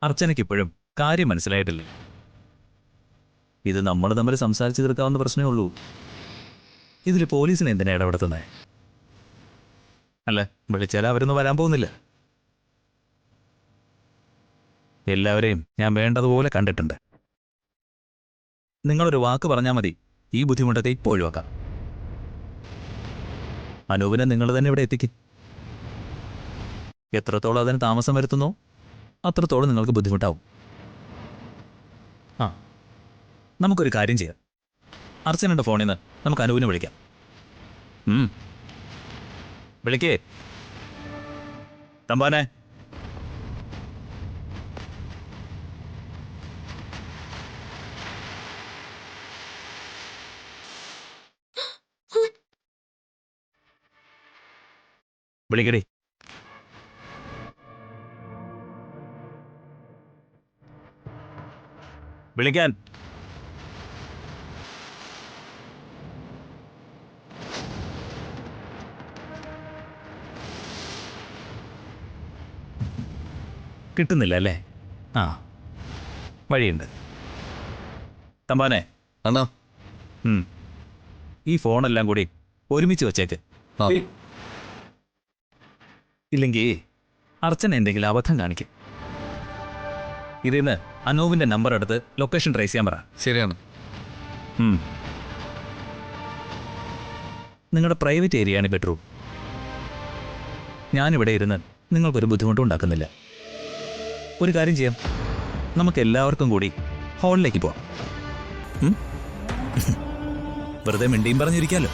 അർച്ചനയ്ക്ക് ഇപ്പോഴും കാര്യം മനസ്സിലായിട്ടില്ല. ഇത് നമ്മൾ തമ്മിൽ സംസാരിച്ചു തീർക്കാവുന്ന പ്രശ്നമേ ഉള്ളൂ. ഇതിൽ പോലീസിനെ എന്തിനാ ഇടപെടുത്തുന്നേ? അല്ല, വിളിച്ചാൽ അവരൊന്നും വരാൻ പോകുന്നില്ല. എല്ലാവരെയും ഞാൻ വേണ്ടതുപോലെ കണ്ടിട്ടുണ്ട്. നിങ്ങളൊരു വാക്ക് പറഞ്ഞാൽ മതി, ഈ ബുദ്ധിമുട്ടൊക്കെ ഇപ്പോൾ ഒഴിവാക്കാം. അനൂപിനെ നിങ്ങൾ തന്നെ ഇവിടെ എത്തിക്കും. എത്രത്തോളം അതിന് താമസം വരുത്തുന്നോ അത്രത്തോളം നിങ്ങൾക്ക് ബുദ്ധിമുട്ടാവും. ആ, നമുക്കൊരു കാര്യം ചെയ്യാം. അർച്ചനയുടെ ഫോണിൽ നിന്ന് നമുക്ക് അനൂപിനെ വിളിക്കാം. വിളിക്കേ തമ്പാനെ. വിളിക്കടി. വിളിക്കാൻ. കിട്ടുന്നില്ല അല്ലേ? ആ, വഴിയുണ്ട്. തമ്പാനെ അണ്ണാ, ഈ ഫോണെല്ലാം കൂടി ഒരുമിച്ച് വച്ചേക്ക്. ഇല്ലെങ്കിൽ അർച്ചന എന്തെങ്കിലും അബദ്ധം കാണിക്കും. ഇതിന്ന് അനൂപിന്റെ നമ്പർ എടുത്ത് ലൊക്കേഷൻ ട്രേസ് ചെയ്യാൻ പറ. ശരിയാണ്. നിങ്ങളുടെ പ്രൈവറ്റ് ഏരിയയാണ് ബെഡ്റൂം. ഞാനിവിടെ ഇരുന്ന് നിങ്ങൾക്കൊരു ബുദ്ധിമുട്ടും ഉണ്ടാക്കുന്നില്ല. ഒരു കാര്യം ചെയ്യാം, നമുക്ക് എല്ലാവർക്കും കൂടി ഹാളിലേക്ക് പോവാം. വെറുതെ മിണ്ടിയും പറഞ്ഞിരിക്കാമല്ലോ.